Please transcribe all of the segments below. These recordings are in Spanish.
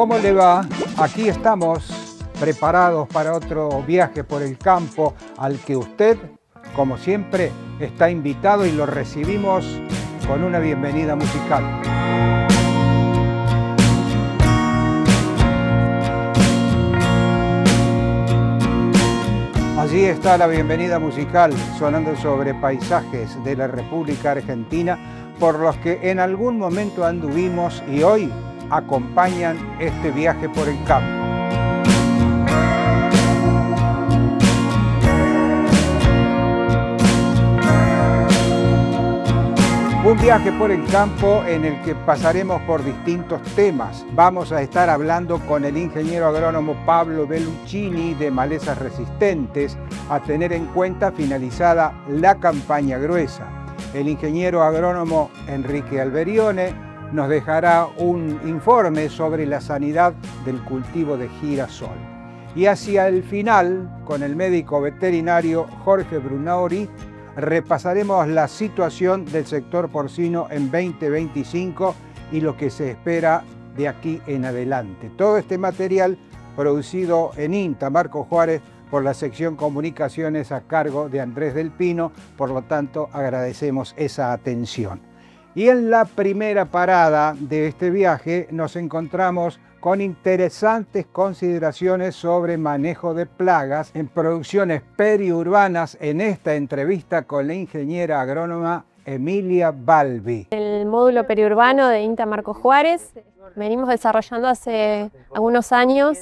¿Cómo le va? Aquí estamos preparados para otro viaje por el campo al que usted, como siempre, está invitado y lo recibimos con una bienvenida musical. Allí está la bienvenida musical sonando sobre paisajes de la República Argentina por los que en algún momento anduvimos y hoy acompañan este viaje por el campo. Un viaje por el campo en el que pasaremos por distintos temas. Vamos a estar hablando con el ingeniero agrónomo Pablo Belluccini de Malezas Resistentes, a tener en cuenta finalizada la campaña gruesa. El ingeniero agrónomo Enrique Alberione nos dejará un informe sobre la sanidad del cultivo de girasol. Y hacia el final, con el médico veterinario Jorge Brunori, repasaremos la situación del sector porcino en 2025 y lo que se espera de aquí en adelante. Todo este material producido en INTA Marco Juárez por la sección Comunicaciones a cargo de Andrés del Pino, por lo tanto agradecemos esa atención. Y en la primera parada de este viaje nos encontramos con interesantes consideraciones sobre manejo de plagas en producciones periurbanas en esta entrevista con la ingeniera agrónoma Emilia Balbi. El módulo periurbano de INTA Marco Juárez venimos desarrollando hace algunos años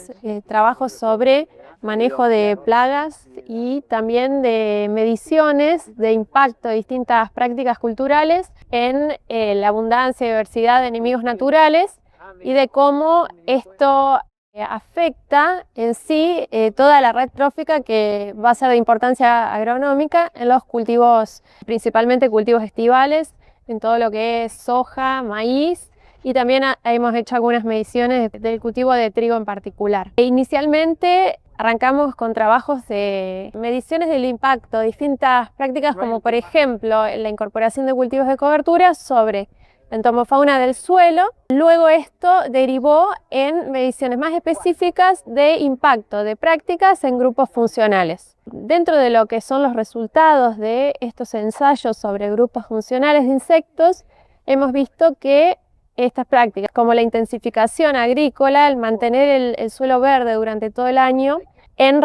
trabajos sobre manejo de plagas y también de mediciones de impacto de distintas prácticas culturales en la abundancia y diversidad de enemigos naturales y de cómo esto afecta en sí toda la red trófica que va a ser de importancia agronómica en los cultivos, principalmente cultivos estivales, en todo lo que es soja, maíz, y también hemos hecho algunas mediciones del cultivo de trigo en particular. Inicialmente arrancamos con trabajos de mediciones del impacto de distintas prácticas, como por ejemplo la incorporación de cultivos de cobertura sobre entomofauna del suelo. Luego esto derivó en mediciones más específicas de impacto de prácticas en grupos funcionales. Dentro de lo que son los resultados de estos ensayos sobre grupos funcionales de insectos, hemos visto que estas prácticas, como la intensificación agrícola, el mantener el suelo verde durante todo el año, en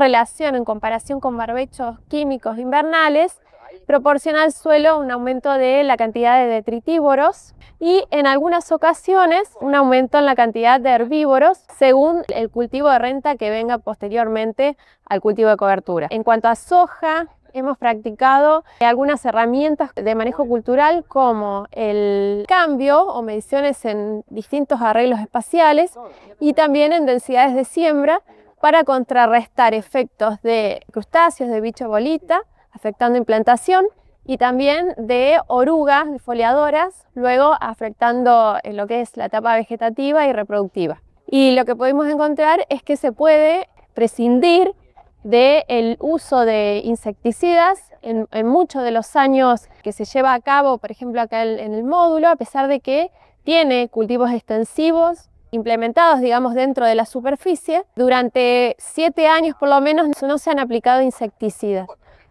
comparación con barbechos químicos invernales, proporciona al suelo un aumento de la cantidad de detritívoros y en algunas ocasiones un aumento en la cantidad de herbívoros según el cultivo de renta que venga posteriormente al cultivo de cobertura. En cuanto a soja, hemos practicado algunas herramientas de manejo cultural como el cambio o mediciones en distintos arreglos espaciales y también en densidades de siembra para contrarrestar efectos de crustáceos, de bicho bolita, afectando implantación, y también de orugas, de foliadoras, luego afectando en lo que es la etapa vegetativa y reproductiva. Y lo que podemos encontrar es que se puede prescindir del uso de insecticidas en muchos de los años que se lleva a cabo, por ejemplo acá en el módulo, a pesar de que tiene cultivos extensivos implementados, digamos, dentro de la superficie. Durante 7 años por lo menos no se han aplicado insecticidas,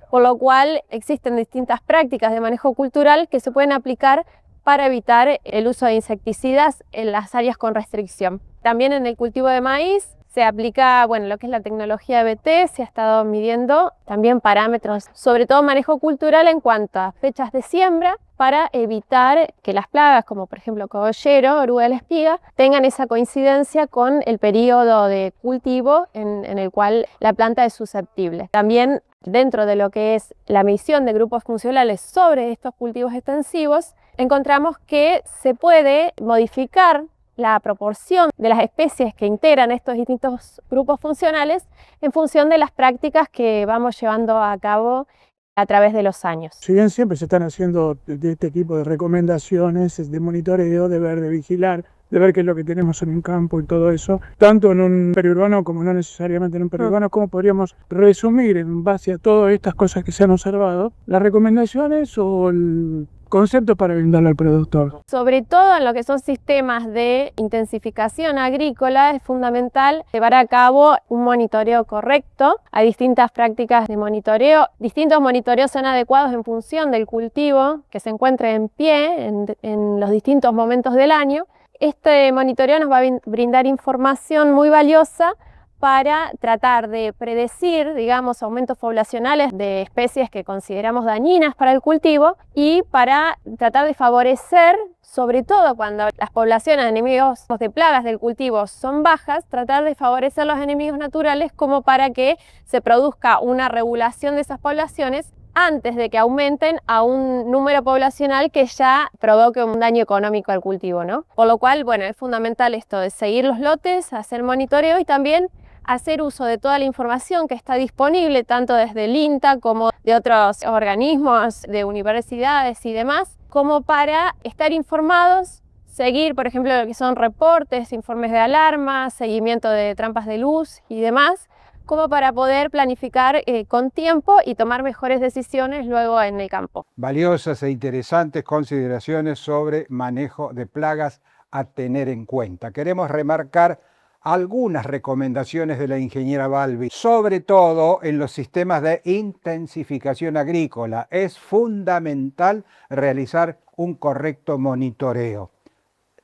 por lo cual existen distintas prácticas de manejo cultural que se pueden aplicar para evitar el uso de insecticidas en las áreas con restricción. También en el cultivo de maíz se aplica, lo que es la tecnología BT, se ha estado midiendo también parámetros, sobre todo manejo cultural en cuanto a fechas de siembra, para evitar que las plagas, como por ejemplo cogollero, oruga de la espiga, tengan esa coincidencia con el periodo de cultivo en el cual la planta es susceptible. También dentro de lo que es la medición de grupos funcionales sobre estos cultivos extensivos, encontramos que se puede modificar la proporción de las especies que integran estos distintos grupos funcionales en función de las prácticas que vamos llevando a cabo a través de los años. Si bien siempre se están haciendo de este tipo de recomendaciones de monitoreo, de ver, de vigilar de ver qué es lo que tenemos en un campo y todo eso, tanto en un periurbano como no necesariamente en un periurbano, cómo podríamos resumir en base a todas estas cosas que se han observado, las recomendaciones o el concepto para brindarle al productor. Sobre todo en lo que son sistemas de intensificación agrícola es fundamental llevar a cabo un monitoreo correcto. Hay distintas prácticas de monitoreo. Distintos monitoreos son adecuados en función del cultivo que se encuentre en pie en los distintos momentos del año. Este monitoreo nos va a brindar información muy valiosa para tratar de predecir, digamos, aumentos poblacionales de especies que consideramos dañinas para el cultivo y para tratar de favorecer, sobre todo cuando las poblaciones de enemigos de plagas del cultivo son bajas, tratar de favorecer los enemigos naturales como para que se produzca una regulación de esas poblaciones antes de que aumenten a un número poblacional que ya provoque un daño económico al cultivo, ¿no? Por lo cual, bueno, es fundamental esto de seguir los lotes, hacer monitoreo y también hacer uso de toda la información que está disponible, tanto desde el INTA como de otros organismos, de universidades y demás, como para estar informados, seguir, por ejemplo, lo que son reportes, informes de alarma, seguimiento de trampas de luz y demás, como para poder planificar con tiempo y tomar mejores decisiones luego en el campo. Valiosas e interesantes consideraciones sobre manejo de plagas a tener en cuenta. Queremos remarcar algunas recomendaciones de la ingeniera Balbi, sobre todo en los sistemas de intensificación agrícola. Es fundamental realizar un correcto monitoreo.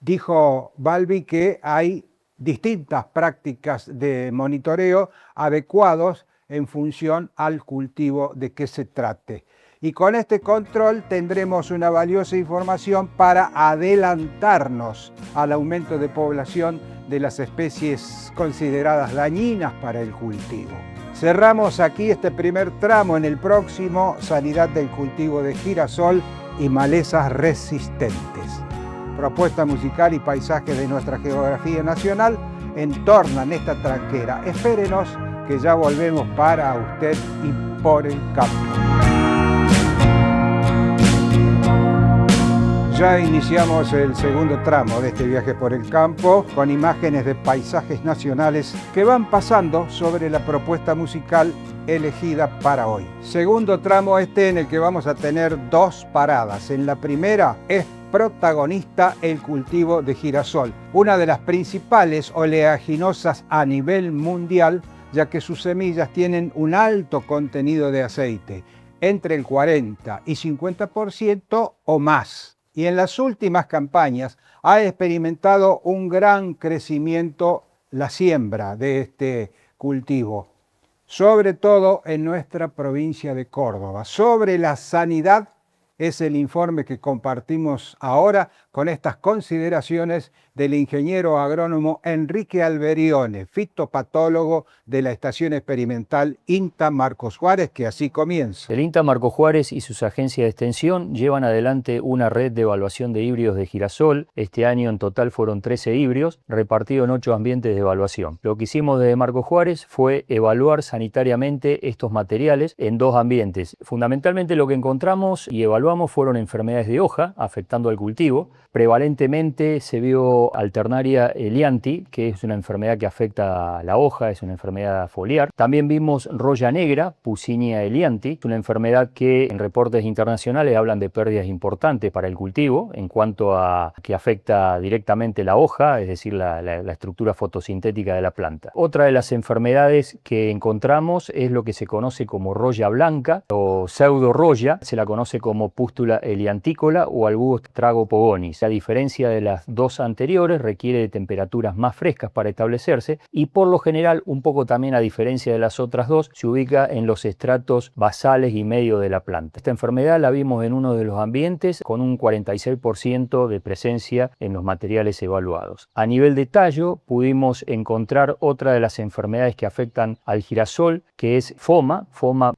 Dijo Balbi que hay distintas prácticas de monitoreo adecuados en función al cultivo de que se trate. Y con este control tendremos una valiosa información para adelantarnos al aumento de población de las especies consideradas dañinas para el cultivo. Cerramos aquí este primer tramo. En el próximo, sanidad del cultivo de girasol y malezas resistentes. Propuesta musical y paisajes de nuestra geografía nacional entornan esta tranquera. Espérenos que ya volvemos para usted y por el campo. Ya iniciamos el segundo tramo de este viaje por el campo con imágenes de paisajes nacionales que van pasando sobre la propuesta musical elegida para hoy. Segundo tramo en el que vamos a tener dos paradas. En la primera es protagonista el cultivo de girasol, una de las principales oleaginosas a nivel mundial, ya que sus semillas tienen un alto contenido de aceite, entre el 40 y 50% o más. Y en las últimas campañas ha experimentado un gran crecimiento la siembra de este cultivo, sobre todo en nuestra provincia de Córdoba. Sobre la sanidad es el informe que compartimos ahora con estas consideraciones del ingeniero agrónomo Enrique Alberione, fitopatólogo de la Estación Experimental INTA Marcos Juárez, que así comienza. El INTA Marcos Juárez y sus agencias de extensión llevan adelante una red de evaluación de híbridos de girasol. Este año en total fueron 13 híbridos, repartidos en 8 ambientes de evaluación. Lo que hicimos desde Marcos Juárez fue evaluar sanitariamente estos materiales en 2 ambientes. Fundamentalmente lo que encontramos y evaluamos fueron enfermedades de hoja afectando al cultivo. Prevalentemente se vio Alternaria elianthi, que es una enfermedad que afecta a la hoja, es una enfermedad foliar. También vimos roya negra, Puccinia elianthi, una enfermedad que en reportes internacionales hablan de pérdidas importantes para el cultivo en cuanto a que afecta directamente la hoja, es decir, la estructura fotosintética de la planta. Otra de las enfermedades que encontramos es lo que se conoce como roya blanca o pseudoroya, se la conoce como pústula eliantícola o Albus tragopogonis. A diferencia de las dos anteriores, requiere de temperaturas más frescas para establecerse y por lo general, un poco también a diferencia de las otras dos, se ubica en los estratos basales y medio de la planta. Esta enfermedad la vimos en uno de los ambientes con un 46% de presencia en los materiales evaluados. A nivel de tallo, pudimos encontrar otra de las enfermedades que afectan al girasol, que es Phoma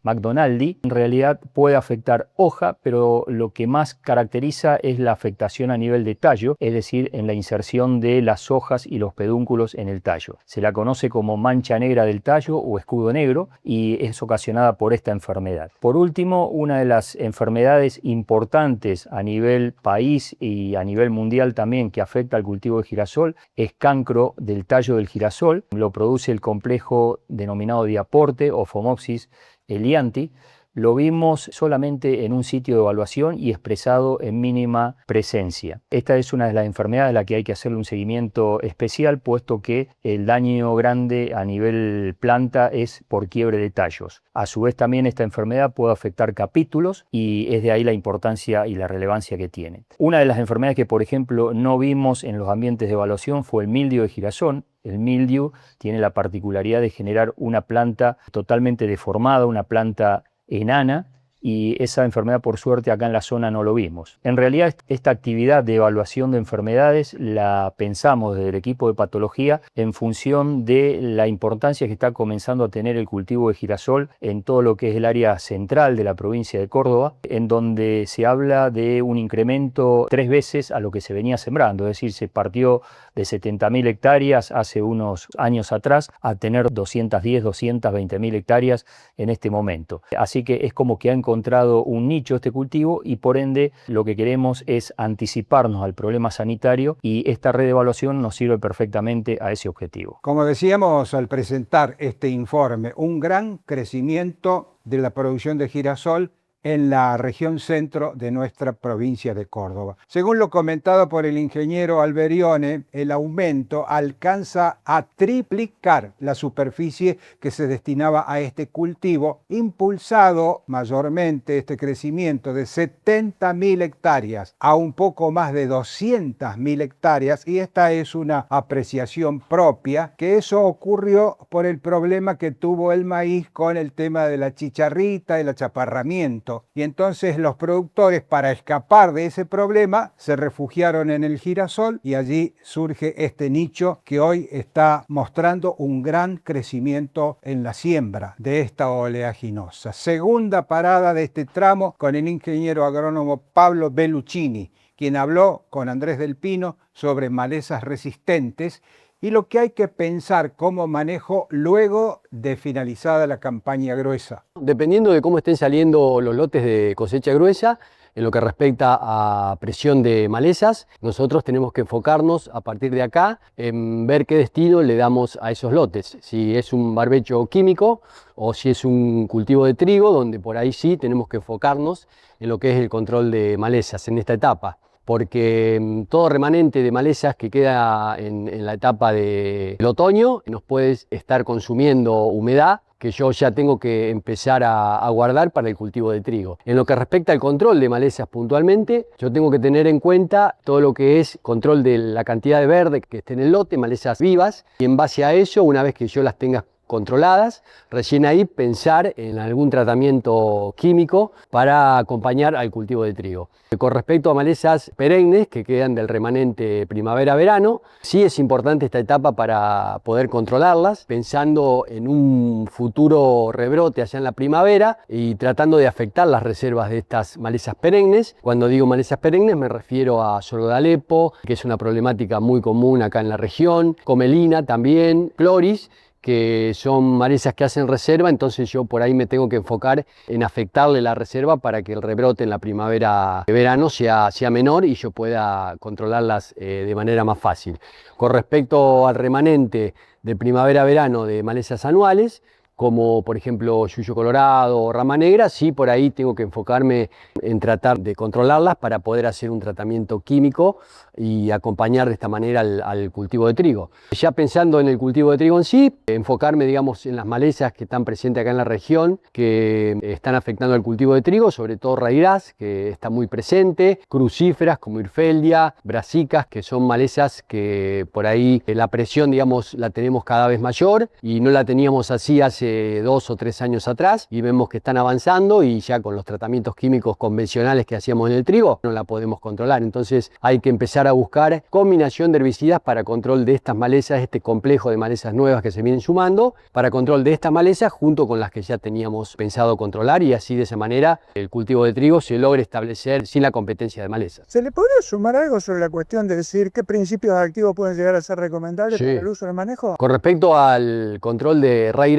macdonaldi. En realidad puede afectar hoja, pero pero lo que más caracteriza es la afectación a nivel de tallo, es decir, en la inserción de las hojas y los pedúnculos en el tallo. Se la conoce como mancha negra del tallo o escudo negro y es ocasionada por esta enfermedad. Por último, una de las enfermedades importantes a nivel país y a nivel mundial también que afecta al cultivo de girasol es cancro del tallo del girasol. Lo produce el complejo denominado diaporte o Phomopsis elianthi. Lo vimos solamente en un sitio de evaluación y expresado en mínima presencia. Esta es una de las enfermedades a la que hay que hacerle un seguimiento especial, puesto que el daño grande a nivel planta es por quiebre de tallos. A su vez también esta enfermedad puede afectar capítulos y es de ahí la importancia y la relevancia que tiene. Una de las enfermedades que, por ejemplo, no vimos en los ambientes de evaluación fue el mildio de girasol. El mildio tiene la particularidad de generar una planta totalmente deformada, una planta enana, y esa enfermedad por suerte acá en la zona no lo vimos. En realidad esta actividad de evaluación de enfermedades la pensamos desde el equipo de patología en función de la importancia que está comenzando a tener el cultivo de girasol en todo lo que es el área central de la provincia de Córdoba, en donde se habla de un incremento 3 veces a lo que se venía sembrando, es decir, se partió de 70.000 hectáreas hace unos años atrás a tener 210, 220.000 hectáreas en este momento. Así que es como que ha encontrado un nicho este cultivo y por ende lo que queremos es anticiparnos al problema sanitario y esta red de evaluación nos sirve perfectamente a ese objetivo. Como decíamos al presentar este informe, un gran crecimiento de la producción de girasol en la región centro de nuestra provincia de Córdoba. Según lo comentado por el ingeniero Alberione, el aumento alcanza a triplicar la superficie que se destinaba a este cultivo, impulsado mayormente este crecimiento de 70.000 hectáreas a un poco más de 200.000 hectáreas, y esta es una apreciación propia, que eso ocurrió por el problema que tuvo el maíz con el tema de la chicharrita, el achaparramiento. Y entonces los productores, para escapar de ese problema, se refugiaron en el girasol y allí surge este nicho que hoy está mostrando un gran crecimiento en la siembra de esta oleaginosa. Segunda parada de este tramo con el ingeniero agrónomo Pablo Belluccini, quien habló con Andrés del Pino sobre malezas resistentes y lo que hay que pensar como manejo luego de finalizada la campaña gruesa. Dependiendo de cómo estén saliendo los lotes de cosecha gruesa, en lo que respecta a presión de malezas, nosotros tenemos que enfocarnos a partir de acá en ver qué destino le damos a esos lotes. Si es un barbecho químico o si es un cultivo de trigo, donde por ahí sí tenemos que enfocarnos en lo que es el control de malezas en esta etapa. Porque todo remanente de malezas que queda en la etapa del otoño nos puede estar consumiendo humedad que yo ya tengo que empezar a guardar para el cultivo de trigo. En lo que respecta al control de malezas puntualmente, yo tengo que tener en cuenta todo lo que es control de la cantidad de verde que esté en el lote, malezas vivas, y en base a eso, una vez que yo las tenga controladas, recién ahí pensar en algún tratamiento químico para acompañar al cultivo de trigo. Con respecto a malezas perennes que quedan del remanente primavera-verano, sí es importante esta etapa para poder controlarlas, pensando en un futuro rebrote allá en la primavera y tratando de afectar las reservas de estas malezas perennes. Cuando digo malezas perennes me refiero a sorgo de Alepo, que es una problemática muy común acá en la región, comelina también, cloris, que son malezas que hacen reserva, entonces yo por ahí me tengo que enfocar en afectarle la reserva para que el rebrote en la primavera-verano sea menor y yo pueda controlarlas de manera más fácil. Con respecto al remanente de primavera-verano de malezas anuales, como por ejemplo yuyo colorado o rama negra, sí por ahí tengo que enfocarme en tratar de controlarlas para poder hacer un tratamiento químico y acompañar de esta manera al cultivo de trigo. Ya pensando en el cultivo de trigo en sí, enfocarme digamos en las malezas que están presentes acá en la región, que están afectando al cultivo de trigo, sobre todo raigras, que está muy presente, crucíferas como hirfeldia, brasicas, que son malezas que por ahí la presión digamos la tenemos cada vez mayor y no la teníamos así hace hace 2 o 3 años atrás y vemos que están avanzando y ya con los tratamientos químicos convencionales que hacíamos en el trigo no la podemos controlar. Entonces hay que empezar a buscar combinación de herbicidas para control de estas malezas, este complejo de malezas nuevas que se vienen sumando, para control de estas malezas junto con las que ya teníamos pensado controlar, y así de esa manera el cultivo de trigo se logra establecer sin la competencia de malezas. ¿Se le podría sumar algo sobre la cuestión de decir qué principios activos pueden llegar a ser recomendables para el uso del manejo? Con respecto al control de raíz,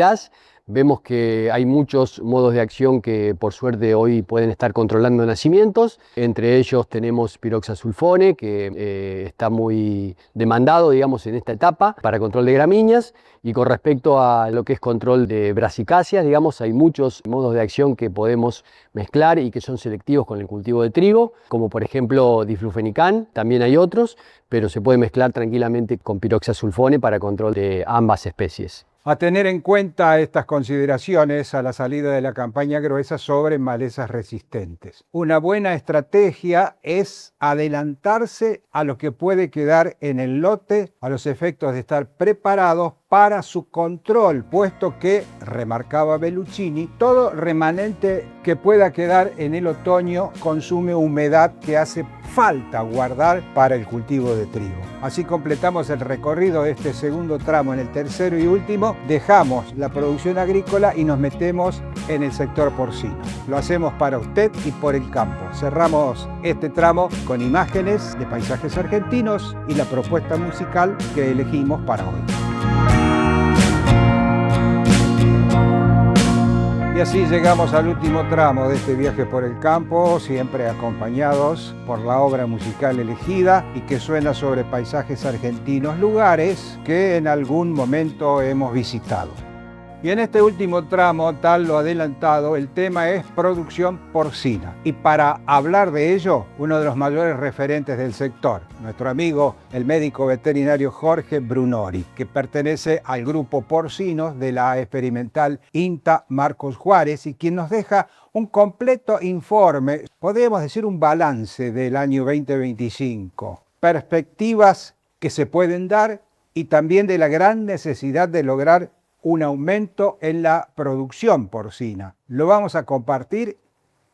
vemos que hay muchos modos de acción que por suerte hoy pueden estar controlando nacimientos. Entre ellos tenemos piroxasulfone, que está muy demandado, digamos, en esta etapa para control de gramíneas. Y con respecto a lo que es control de brasicáceas, digamos, hay muchos modos de acción que podemos mezclar y que son selectivos con el cultivo de trigo, como por ejemplo diflufenicán, también hay otros, pero se puede mezclar tranquilamente con piroxasulfone para control de ambas especies. A tener en cuenta estas consideraciones a la salida de la campaña gruesa sobre malezas resistentes. Una buena estrategia es adelantarse a lo que puede quedar en el lote a los efectos de estar preparados para su control, puesto que, remarcaba Belluccini, todo remanente que pueda quedar en el otoño consume humedad que hace falta guardar para el cultivo de trigo. Así completamos el recorrido de este segundo tramo. En el tercero y último dejamos la producción agrícola y nos metemos en el sector porcino. Lo hacemos para usted y por el campo. Cerramos este tramo con imágenes de paisajes argentinos y la propuesta musical que elegimos para hoy. Y así llegamos al último tramo de este viaje por el campo, siempre acompañados por la obra musical elegida y que suena sobre paisajes argentinos, lugares que en algún momento hemos visitado. Y en este último tramo, tal lo adelantado, el tema es producción porcina. Y para hablar de ello, uno de los mayores referentes del sector, nuestro amigo, el médico veterinario Jorge Brunori, que pertenece al grupo porcinos de la experimental INTA Marcos Juárez y quien nos deja un completo informe, podemos decir un balance del año 2025, perspectivas que se pueden dar y también de la gran necesidad de lograr un aumento en la producción porcina. Lo vamos a compartir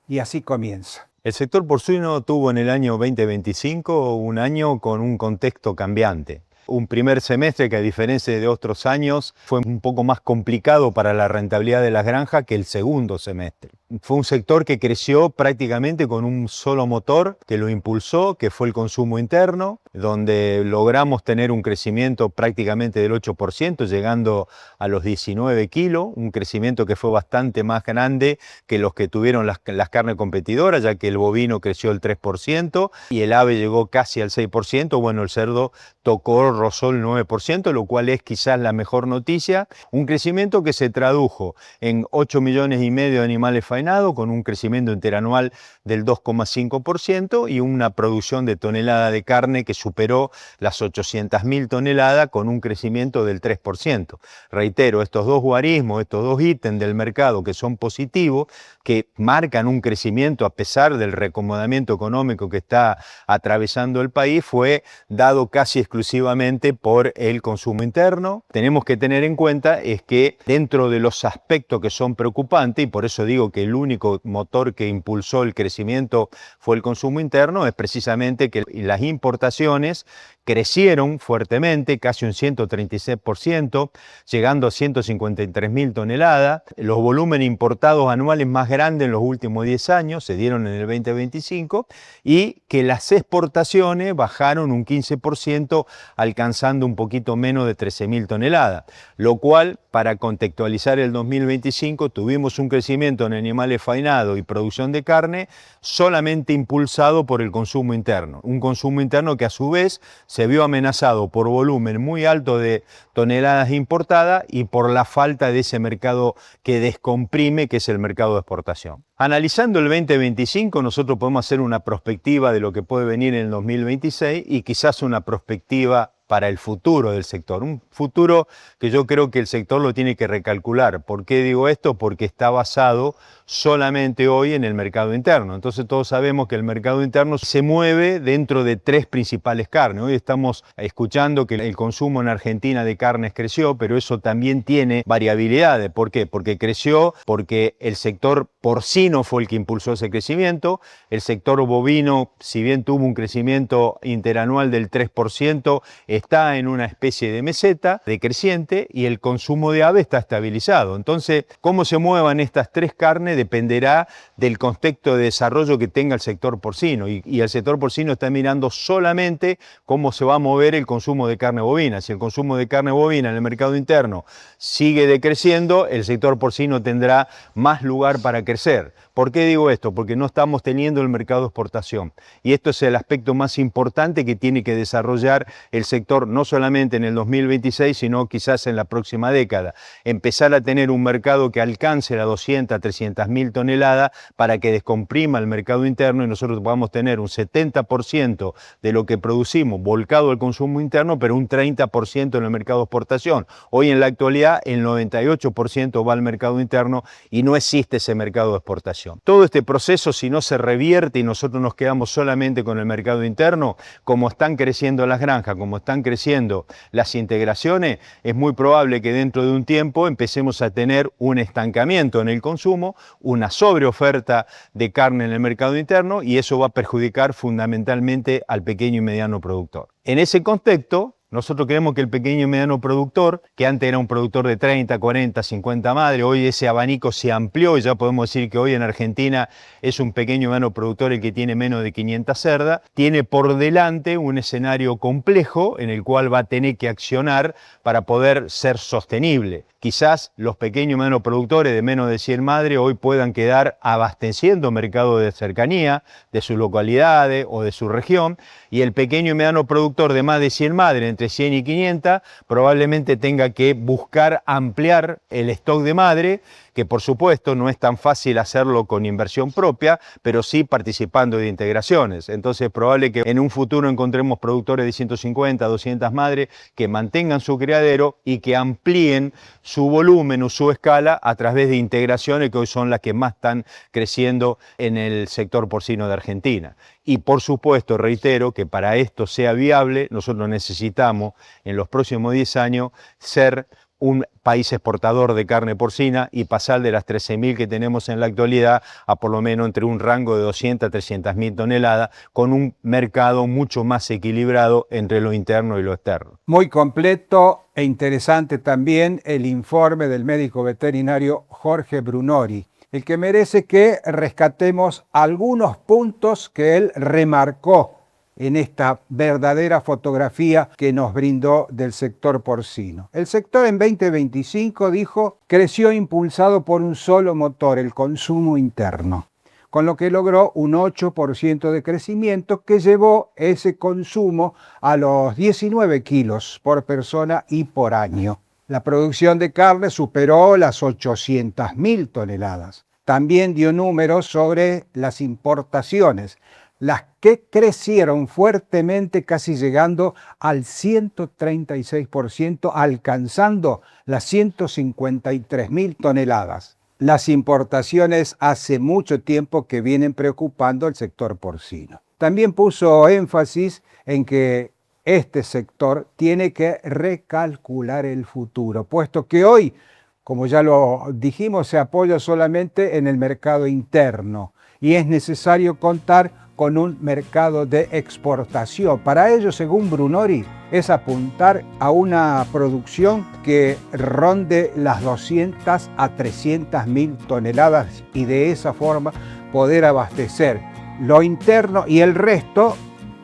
y así comienza. El sector porcino tuvo en el año 2025 un año con un contexto cambiante. Un primer semestre que, a diferencia de otros años, fue un poco más complicado para la rentabilidad de las granjas que el segundo semestre. Fue un sector que creció prácticamente con un solo motor que lo impulsó, que fue el consumo interno, donde logramos tener un crecimiento prácticamente del 8%, llegando a los 19 kilos, un crecimiento que fue bastante más grande que los que tuvieron las carnes competidoras, ya que el bovino creció el 3% y el ave llegó casi al 6%, bueno, el cerdo rozó el 9%, lo cual es quizás la mejor noticia, un crecimiento que se tradujo en 8,5 millones de animales faenados, con un crecimiento interanual del 2,5% y una producción de tonelada de carne que superó las 800.000 toneladas con un crecimiento del 3%. Reitero, estos dos guarismos, estos dos ítems del mercado que son positivos, que marcan un crecimiento a pesar del reacomodamiento económico que está atravesando el país, fue dado casi exclusivamente por el consumo interno. Tenemos que tener en cuenta es que dentro de los aspectos que son preocupantes, y por eso digo que el único motor que impulsó el crecimiento fue el consumo interno, es precisamente que las importaciones crecieron fuertemente, casi un 136%, llegando a 153.000 toneladas. Los volúmenes importados anuales más grandes en los últimos 10 años se dieron en el 2025 y que las exportaciones bajaron un 15%, alcanzando un poquito menos de 13.000 toneladas, lo cual, para contextualizar el 2025, tuvimos un crecimiento en animales faenados y producción de carne solamente impulsado por el consumo interno, un consumo interno que a su vez se vio amenazado por volumen muy alto de toneladas importadas y por la falta de ese mercado que descomprime, que es el mercado de exportación. Analizando el 2025, nosotros podemos hacer una perspectiva de lo que puede venir en el 2026 y quizás una perspectiva para el futuro del sector. Un futuro que yo creo que el sector lo tiene que recalcular. ¿Por qué digo esto? Porque está basado solamente hoy en el mercado interno. Entonces todos sabemos que el mercado interno se mueve dentro de tres principales carnes. Hoy estamos escuchando que el consumo en Argentina de carnes creció, pero eso también tiene variabilidades. ¿Por qué? Porque creció, porque el sector porcino fue el que impulsó ese crecimiento. El sector bovino, si bien tuvo un crecimiento interanual del 3%, está en una especie de meseta decreciente y el consumo de ave está estabilizado. Entonces, cómo se muevan estas tres carnes dependerá del contexto de desarrollo que tenga el sector porcino y el sector porcino está mirando solamente cómo se va a mover el consumo de carne bovina. Si el consumo de carne bovina en el mercado interno sigue decreciendo, el sector porcino tendrá más lugar para crecer. ¿Por qué digo esto? Porque no estamos teniendo el mercado de exportación y esto es el aspecto más importante que tiene que desarrollar el sector no solamente en el 2026 sino quizás en la próxima década. Empezar a tener un mercado que alcance las 200, 300 mil toneladas para que descomprima el mercado interno y nosotros podamos tener un 70% de lo que producimos volcado al consumo interno, pero un 30% en el mercado de exportación. Hoy en la actualidad el 98% va al mercado interno y no existe ese mercado de exportación. Todo este proceso, si no se revierte y nosotros nos quedamos solamente con el mercado interno, como están creciendo las granjas, como están creciendo las integraciones, es muy probable que dentro de un tiempo empecemos a tener un estancamiento en el consumo, una sobreoferta de carne en el mercado interno y eso va a perjudicar fundamentalmente al pequeño y mediano productor. En ese contexto, nosotros creemos que el pequeño y mediano productor, que antes era un productor de 30, 40, 50 madres, hoy ese abanico se amplió y ya podemos decir que hoy en Argentina es un pequeño y mediano productor el que tiene menos de 500 cerdas, tiene por delante un escenario complejo en el cual va a tener que accionar para poder ser sostenible. Quizás los pequeños y medianos productores de menos de 100 madres hoy puedan quedar abasteciendo mercados de cercanía, de sus localidades o de su región, y el pequeño y mediano productor de más de 100 madres, entre 100 y 500, probablemente tenga que buscar ampliar el stock de madre, que por supuesto no es tan fácil hacerlo con inversión propia, pero sí participando de integraciones. Entonces es probable que en un futuro encontremos productores de 150, 200 madres que mantengan su criadero y que amplíen su volumen o su escala a través de integraciones que hoy son las que más están creciendo en el sector porcino de Argentina. Y por supuesto, reitero que para esto sea viable, nosotros necesitamos en los próximos 10 años ser un país exportador de carne porcina y pasar de las 13.000 que tenemos en la actualidad a por lo menos entre un rango de 200 a 300.000 toneladas con un mercado mucho más equilibrado entre lo interno y lo externo. Muy completo e interesante también el informe del médico veterinario Jorge Brunori, el que merece que rescatemos algunos puntos que él remarcó en esta verdadera fotografía que nos brindó del sector porcino. El sector en 2025, dijo, creció impulsado por un solo motor, el consumo interno, con lo que logró un 8% de crecimiento que llevó ese consumo a los 19 kilos por persona y por año. La producción de carne superó las 800.000 toneladas. También dio números sobre las importaciones, las que crecieron fuertemente, casi llegando al 136%, alcanzando las 153.000 toneladas. Las importaciones hace mucho tiempo que vienen preocupando al sector porcino. También puso énfasis en que este sector tiene que recalcular el futuro, puesto que hoy, como ya lo dijimos, se apoya solamente en el mercado interno y es necesario contar con un mercado de exportación. Para ello, según Brunori, es apuntar a una producción que ronde las 200 a 300.000 toneladas y de esa forma poder abastecer lo interno y el resto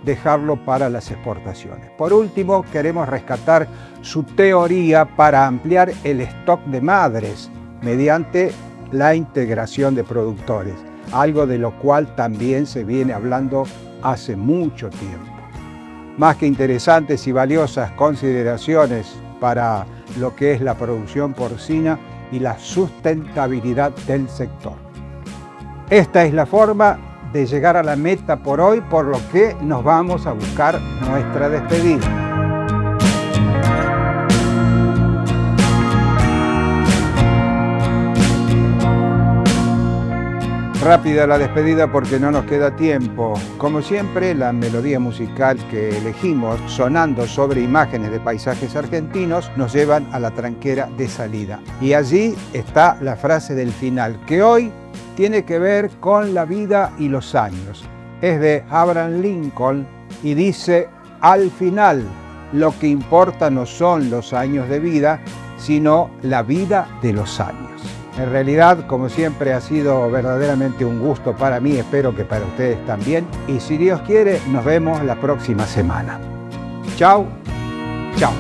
dejarlo para las exportaciones. Por último, queremos rescatar su teoría para ampliar el stock de madres mediante la integración de productores, algo de lo cual también se viene hablando hace mucho tiempo. Más que interesantes y valiosas consideraciones para lo que es la producción porcina y la sustentabilidad del sector. Esta es la forma de llegar a la meta por hoy, por lo que nos vamos a buscar nuestra despedida. Rápida la despedida porque no nos queda tiempo. Como siempre, la melodía musical que elegimos, sonando sobre imágenes de paisajes argentinos, nos llevan a la tranquera de salida. Y allí está la frase del final, que hoy tiene que ver con la vida y los años. Es de Abraham Lincoln y dice: al final, lo que importa no son los años de vida, sino la vida de los años. En realidad, como siempre, ha sido verdaderamente un gusto para mí, espero que para ustedes también. Y si Dios quiere, nos vemos la próxima semana. Chao, chao.